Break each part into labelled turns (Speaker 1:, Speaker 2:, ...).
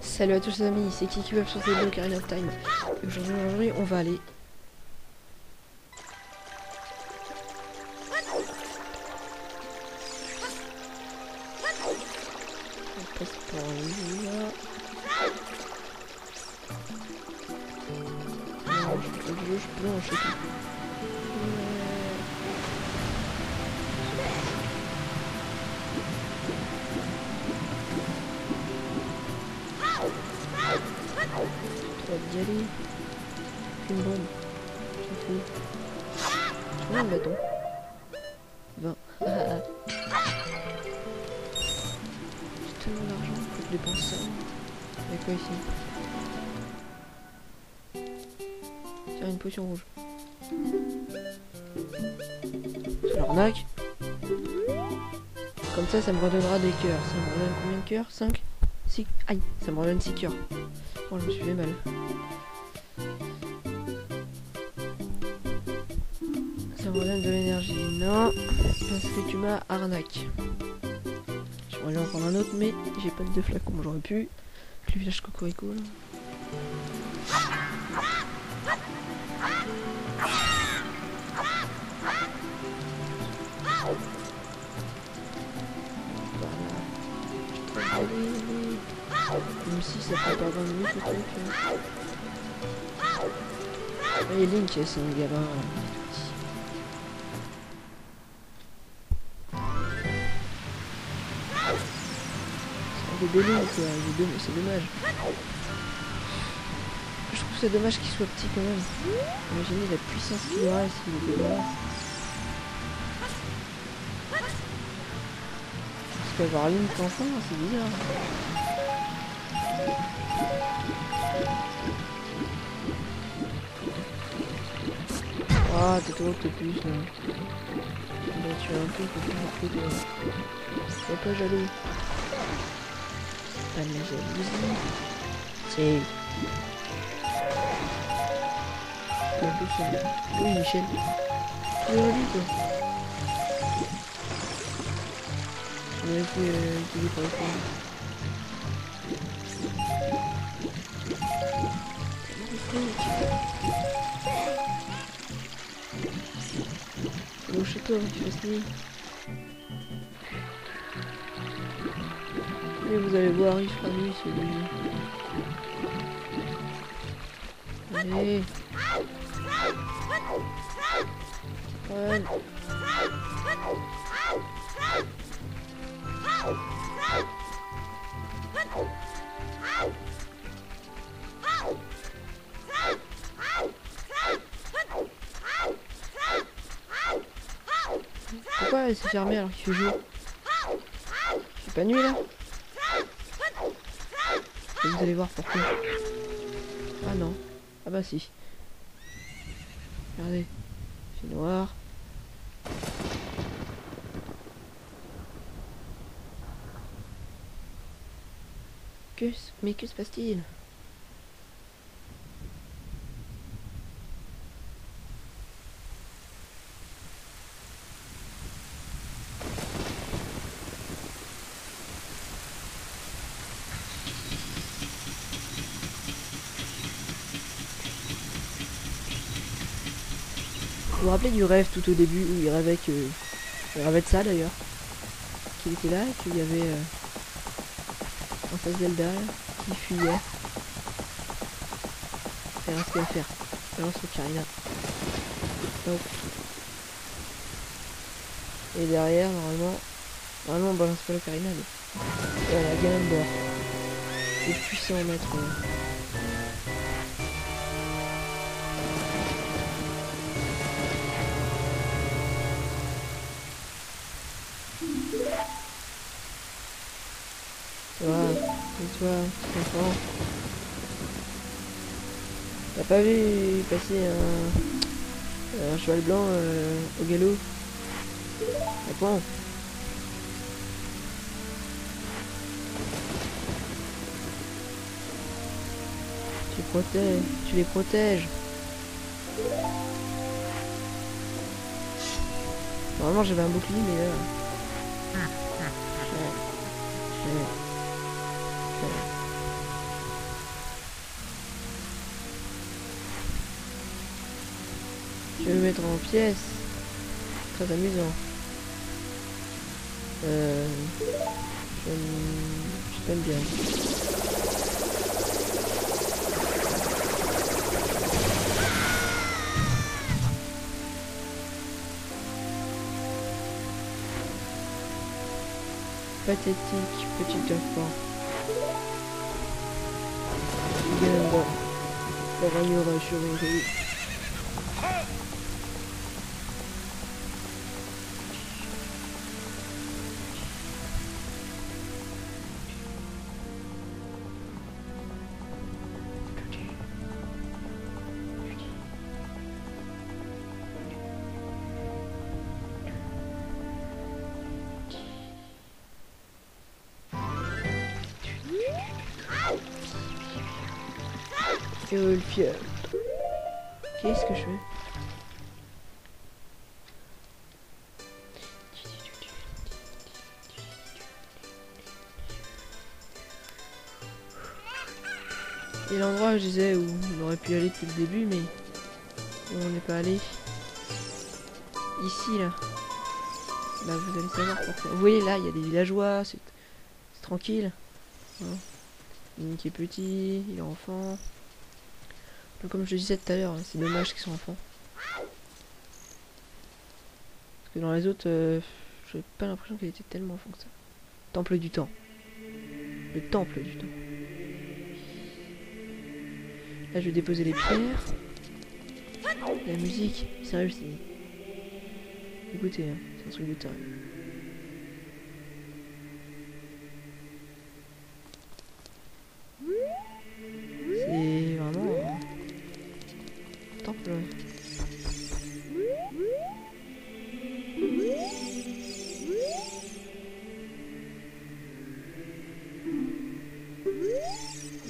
Speaker 1: Salut à tous les amis, c'est Kiki Web sur Facebook Ocarina of Time. Aujourd'hui, on va aller... On passe par là. Non, je peux enchaîner. D'y aller. Une bombe. J'en fous. Combien de bâtons 20. J'ai tellement d'argent que je dépense ça. Il y a quoi ici? Tiens, une potion rouge. C'est l'arnaque. Comme ça me redonnera des cœurs. Ça me redonne combien de cœurs? 5 6. Aïe, ça me redonne 6 cœurs. Oh, je me suis fait mal. Ça me redonne de l'énergie. Non, parce que tu m'as arnaque. J'aimerais en prendre un autre, mais j'ai pas de flacons. J'aurais pu. Le village Cocorico là. Voilà. Même si ça prend pas 20 minutes le truc. Et Link, c'est un gamin. C'est un bébé Link, quoi. C'est dommage. Je trouve c'est dommage qu'il soit petit quand même. Imaginez la puissance qu'il aurait s'il était là. Parce qu'avoir Link enfant, c'est bizarre. Ah, t'es trop que plus là. On va tuer un peu, faut plus sois pas jaloux. Pas de la jalousie. C'est... En plus, oui, Michel. C'est joli quoi. On aurait pu utiliser pour le fond. C'est bon chez toi, tu fasses nuit. Et vous allez voir, il fera nuit celui. Allez. Ouais. Pourquoi elle s'est fermée alors qu'il fait jour? C'est pas nuit là? Et vous allez voir pourquoi. Ah non. Ah bah si. Regardez. C'est noir. Mais que se passe-t-il? Vous vous rappelez du rêve tout au début où il rêvait que... Il rêvait de ça d'ailleurs. Qu'il était là et qu'il y avait... Princesse Zelda qui fuyait. Et alors ce qu'il va faire. Alors sur Ocarina. Hop. Et derrière, normalement on balance pas l'Ocarina, mais... Et la Ganondorf. C'est puissant maître. Voilà, et toi, petit enfant. T'as pas vu passer un cheval blanc au galop? Réponds. Tu les protèges. Normalement j'avais un bouclier mais là... Je vais me mettre en pièce. Très amusant. Je t'aime bien. Pathétique, petit enfant. Gamba. Pour ignorer sur une rue. Le fier. Qu'est-ce que je fais? Et l'endroit je disais où on aurait pu aller depuis le début, mais où on n'est pas allé. Ici là. Bah vous allez savoir pourquoi. Vous voyez là, il y a des villageois, c'est tranquille. Hein. Link est petit, il est enfant. Comme je disais tout à l'heure, c'est dommage qu'ils soient enfants. Parce que dans les autres, j'avais pas l'impression qu'il était tellement enfant que ça. Temple du temps. Le temple du temps. Là, je vais déposer les pierres. La musique, sérieux, c'est... Écoutez, hein, c'est un truc de taré. C'est vraiment... temple.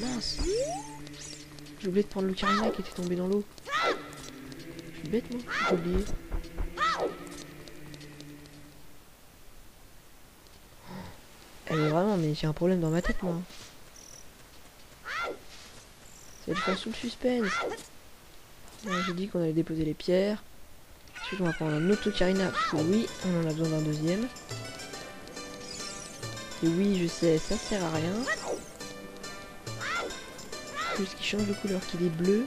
Speaker 1: Mince. J'ai oublié de prendre l'ocarina qui était tombé dans l'eau. Je suis bête moi, j'ai oublié. Elle est vraiment, mais j'ai un problème dans ma tête moi. Ça va faire sous le suspense. J'ai dit qu'on allait déposer les pierres. Ensuite on va prendre un autre ocarina, parce que oui, on en a besoin d'un deuxième. Et oui, je sais, ça sert à rien. Juste qu'il change de couleur, qu'il est bleu.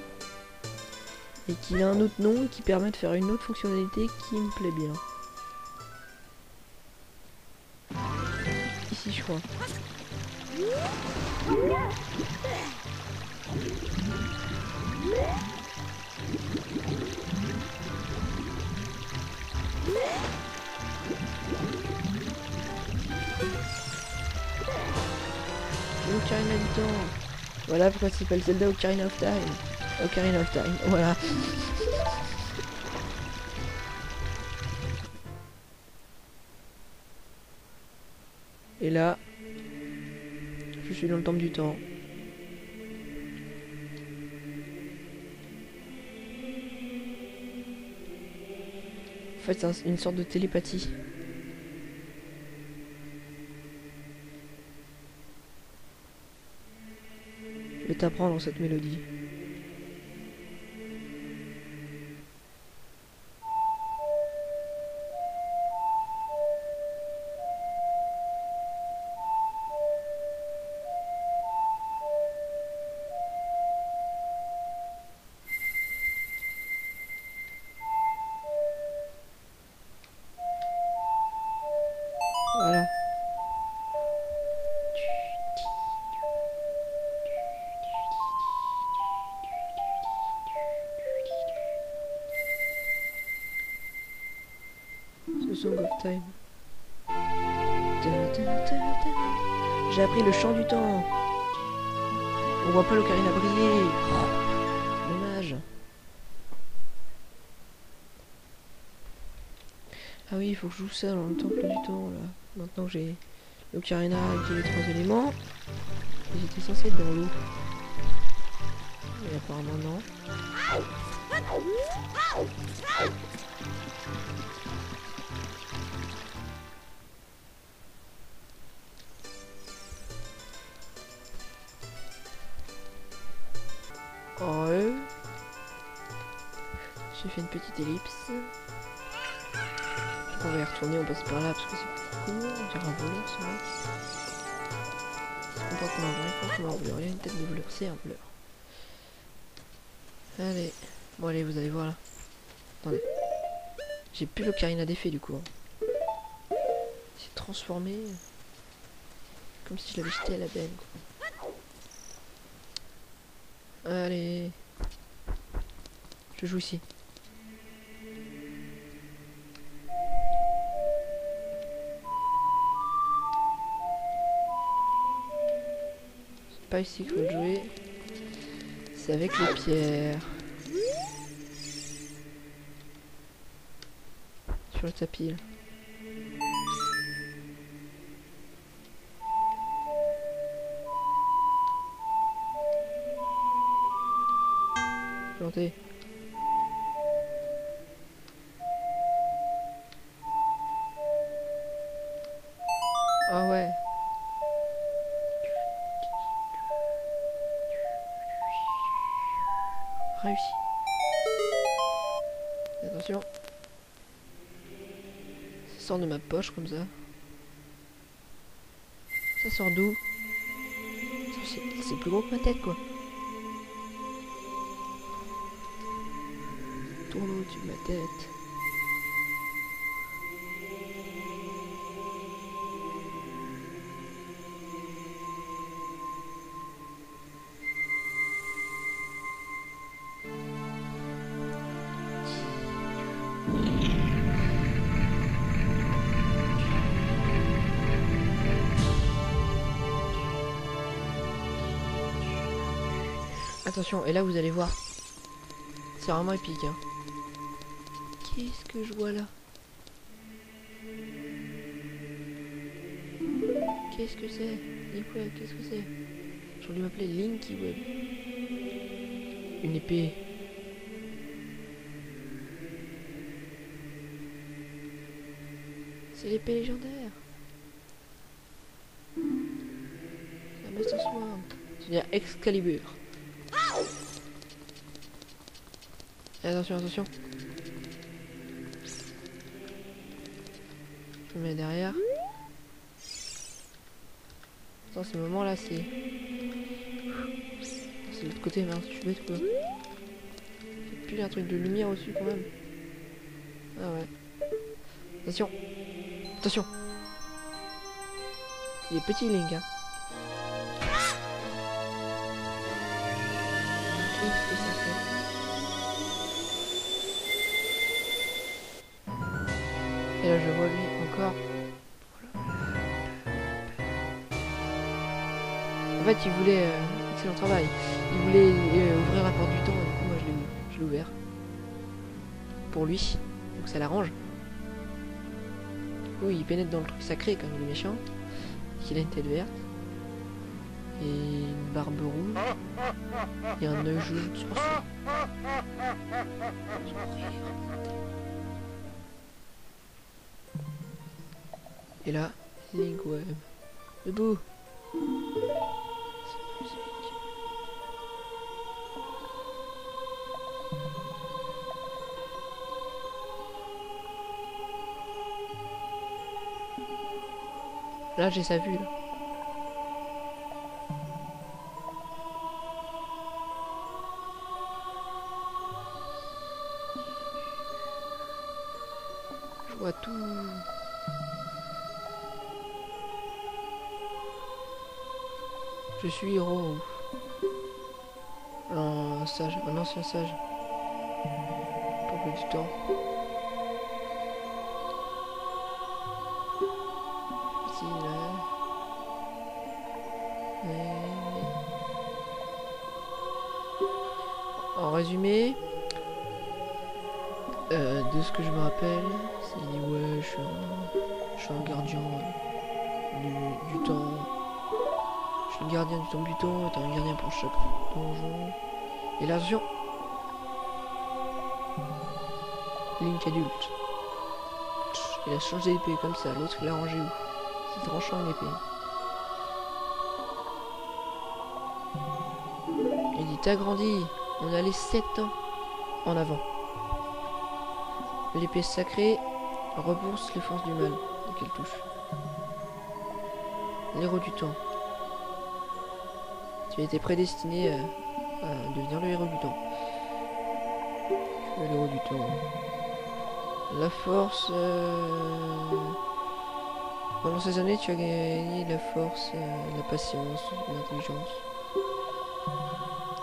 Speaker 1: Et qu'il a un autre nom qui permet de faire une autre fonctionnalité qui me plaît bien. Ici je crois. Ocarina du temps. Voilà pourquoi ça s'appelle Zelda Ocarina of Time. Ocarina of Time, voilà. Et là, je suis dans le temple du temps. En fait, c'est une sorte de télépathie. Je vais t'apprendre cette mélodie. Voilà. The Song of Time. J'ai appris le chant du temps. On voit pas l'ocarina briller. Oh, dommage. Ah oui, il faut que je joue ça dans le temple du temps là. Maintenant que j'ai l'ocarina avec les 3 éléments. Et j'étais censé être dans l'eau. Mais apparemment non. Ouais. J'ai fait une petite ellipse. On va y retourner, on passe par là parce que c'est plus court. On dirait un voleur, c'est vrai. On voit qu'on a un vrai voleur. Il a une tête de voleur, c'est un voleur. Allez. Bon allez, vous allez voir là. Attendez. J'ai plus l'ocarina d'effet du coup. Hein. Il s'est transformé. Comme si je l'avais jeté à la benne. Quoi. Allez. Je joue ici. C'est pas ici qu'il faut le jouer. C'est avec les pierres. Sur le tapis là. Planté. Ah ouais. Réussi. Attention. Ça sort de ma poche comme ça. Ça sort d'où? C'est plus gros que ma tête quoi. Tourne au-dessus de ma tête. Attention, et là vous allez voir. C'est vraiment épique. Hein. Qu'est-ce que je vois là? Qu'est-ce que c'est? Link Web, qu'est-ce que c'est? J'aurais dû m'appeler Linky Web. Une épée. C'est l'épée légendaire. La Master Sword. C'est-à-dire Excalibur. Attention, attention. Je me mets derrière. Attends, ce moment là, c'est... C'est de l'autre côté, mince, je suis bête quoi. Puis il y a un truc de lumière au-dessus quand même. Ah ouais. Attention. Attention. Il est petit Link hein. Qu'est-ce que ça fait? Et là je vois lui encore. En fait il voulait... excellent travail. Il voulait ouvrir la porte du temps et du coup moi je l'ai ouvert. Pour lui. Donc ça l'arrange. Du coup il pénètre dans le truc sacré comme il est méchant. Il a une tête verte. Et une barbe rouge. Et un œil jaune sur son. Et là, Link Web. Debout. Là, j'ai sa vue. Là. Je vois tout. Je suis héros. Un sage, un ancien sage. Peuple du temps. Ici, là. En résumé, de ce que je me rappelle, c'est ouais, je suis un gardien du temps. Je suis le gardien du temple du temps, et un gardien pour chaque donjon. Et là, attention, Link adulte. Il a changé d'épée comme ça, l'autre il a rangé où? C'est tranchant l'épée. Il dit t'as grandi, on a les 7 ans en avant. L'épée sacrée repousse les forces du mal. Donc elle touche. L'héros du temps. Tu as été prédestiné à devenir le héros du temps. Le héros du temps. La force... Pendant ces années, tu as gagné la force, la patience, l'intelligence.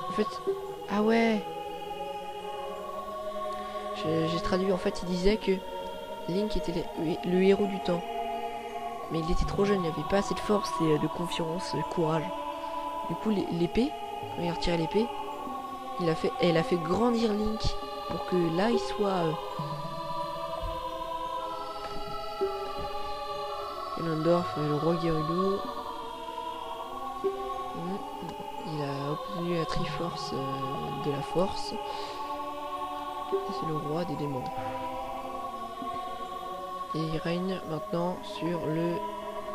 Speaker 1: En fait... Ah ouais. J'ai traduit, en fait, il disait que Link était le héros du temps. Mais il était trop jeune, il n'avait pas assez de force et de confiance, de courage. Du coup, l'épée, quand il a retiré l'épée, elle a fait grandir Link pour que là, il soit... Ganondorf, le roi Gerudo. Il a obtenu la Triforce de la Force. C'est le roi des démons. Et il règne maintenant sur le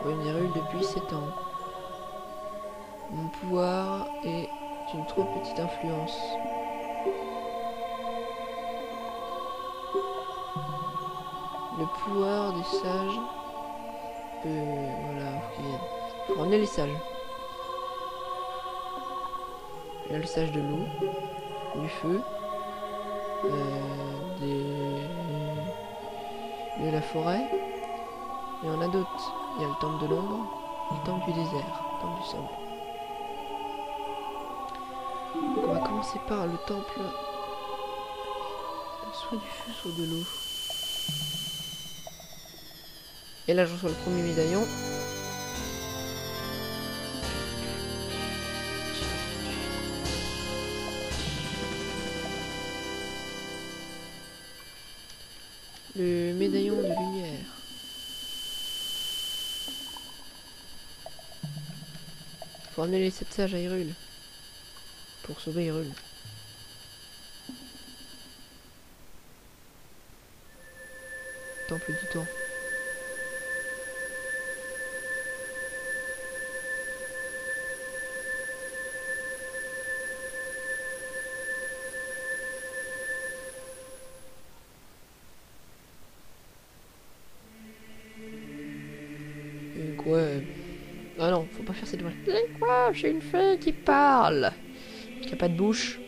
Speaker 1: royaume d'Hyrule depuis 7 ans. Mon pouvoir est une trop petite influence. Le pouvoir des sages peut... Voilà, faut ramener les sages. Il y a le sage de l'eau, du feu, de la forêt, et on a d'autres. Il y a le temple de l'ombre, le temple du désert, le temple du sable. Donc on va commencer par le temple soit du feu, soit de l'eau. Et là je reçois le premier médaillon. Le médaillon de lumière. Faut emmener les 7 sages à Hyrule. Pour sauver Hyrule. Temple du temps. Ouais. Ah non, faut pas faire cette voix. C'est quoi? J'ai une fée qui parle. Qui a pas de bouche.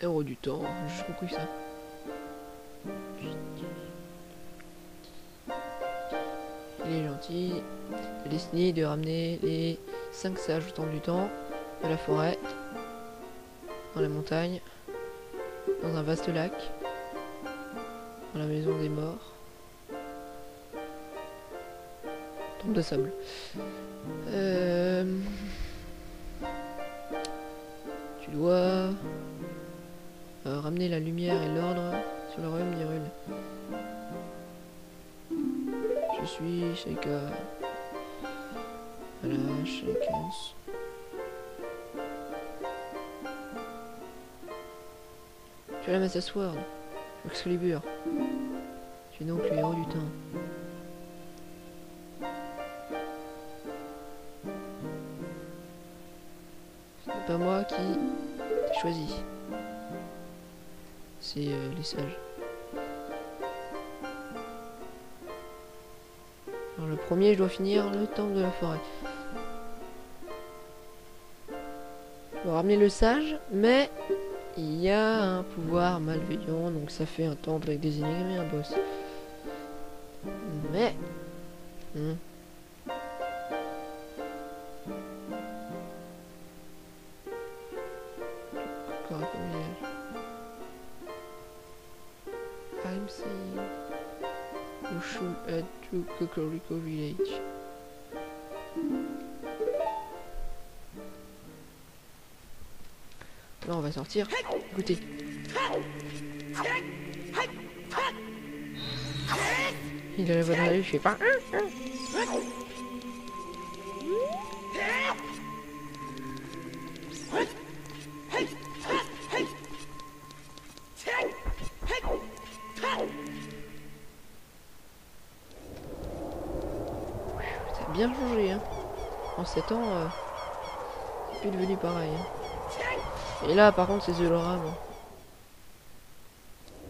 Speaker 1: Héros du temps, j'ai juste compris ça. Il est gentil. Il est destiné de ramener les 5 sages au temple du temps, de la forêt, dans la montagne, dans un vaste lac, dans la maison des morts, tombe de sable. Tu dois ramener la lumière et l'ordre sur le royaume d'Hyrule. Je suis Sheikah. Voilà, Sheikah. Tu as la Master Sword, Excalibur. Tu es donc le héros du temps. Ce n'est pas moi qui t'ai choisi. C'est les sages. Alors le premier, je dois finir le temple de la forêt. Je dois ramener le sage, mais il y a un pouvoir malveillant, donc ça fait un temple avec des énigmes et un boss. Mais... I'm saying you should head to Kokoriko Village. Là on va sortir. Écoutez. Il a la voix dans la rue, je sais pas. Ça a bien changé, hein. En 7 ans, c'est plus devenu pareil. Hein. Et là, par contre, c'est The Lora. Bon.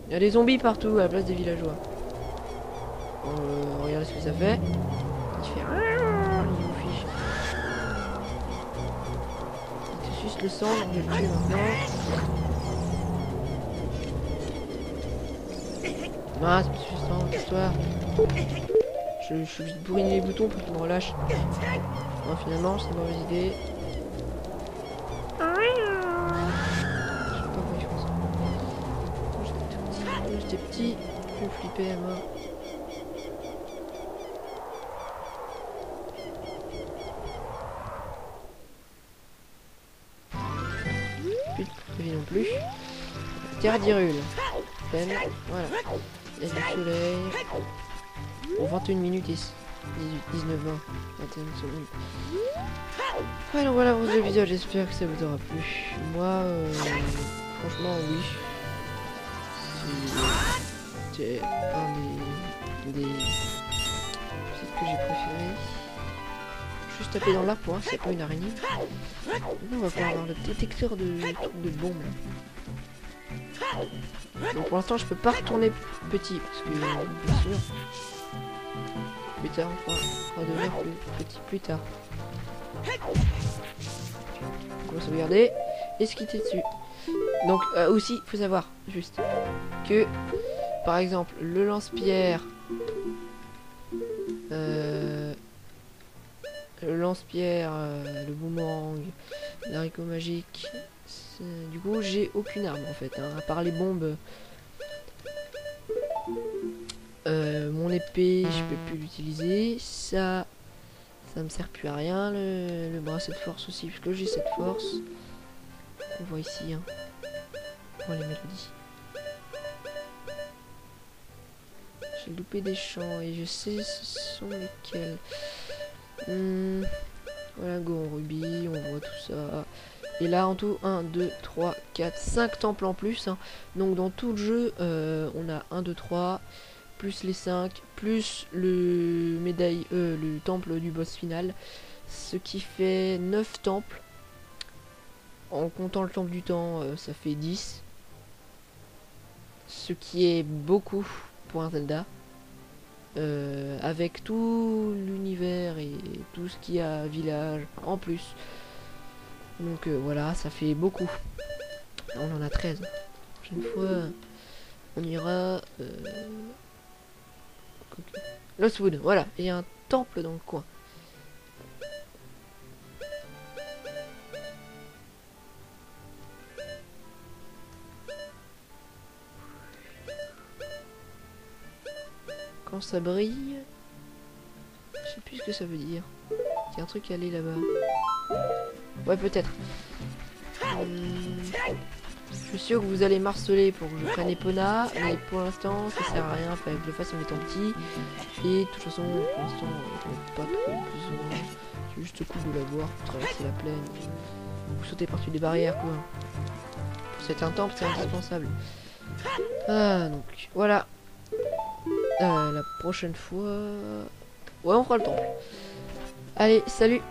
Speaker 1: Il y a des zombies partout à la place des villageois. Regardez ce que ça fait. Il fait... Il vous fiche. Il te suce le sang, on va le tuer maintenant. Ah, c'est plus suffisant, histoire. Je suis obligé de bourriner les boutons pour qu'il me relâche. Non, finalement, c'est une mauvaise idée. Je sais pas pourquoi ils font ça. Quand j'étais petit, je flippais à mort. Plus de vie non plus. Terre d'Hyrule. Peine. Voilà. Il y a du soleil. Bon, 21 minutes et 18, 19, 20, 21 secondes. Alors voilà pour ce épisode, j'espère que ça vous aura plu. Moi, franchement, oui. C'est un des sites que j'ai préféré. Juste taper dans l'arbre pour voir s'il n'y a pas une araignée. Maintenant, on va pouvoir avoir le détecteur de bombes. Donc pour l'instant, je peux pas retourner petit parce que bien sûr. Plus tard, on va devenir petit plus tard. On va sauvegarder et se quitter dessus. Donc aussi, il faut savoir juste que, par exemple, le lance-pierre, le boomerang, l'haricot magique, du coup, j'ai aucune arme en fait, hein, à part les bombes. Mon épée, je peux plus l'utiliser. Ça me sert plus à rien. Le bracelet de force aussi, puisque j'ai cette force. On voit ici, hein. On voit les mélodies. J'ai loupé des chants et je sais ce sont lesquels. Voilà, Goron Ruby, on voit tout ça. Et là, en tout, 1, 2, 3, 4, 5 temples en plus. Hein. Donc, dans tout le jeu, on a 1, 2, 3. Plus les 5, plus le le temple du boss final, ce qui fait 9 temples. En comptant le temple du temps, ça fait 10. Ce qui est beaucoup pour un Zelda. Avec tout l'univers et tout ce qu'il y a village en plus. Donc voilà, ça fait beaucoup. On en a 13. La prochaine fois, on ira... Lostwood, voilà, il y a un temple dans le coin. Quand ça brille, je sais plus ce que ça veut dire. Il y a un truc à aller là-bas. Ouais, peut-être. Je suis sûr que vous allez marceler pour que je prenne Epona, mais pour l'instant ça sert à rien, fallait que je le fasse en étant petit. Et de toute façon, pour l'instant, on n'a pas trop besoin. C'est juste cool de la voir, traverser la plaine, ou sauter par-dessus des barrières quoi. C'est un temple, c'est indispensable. Ah, donc voilà. La prochaine fois... Ouais, on fera le temple. Allez, salut!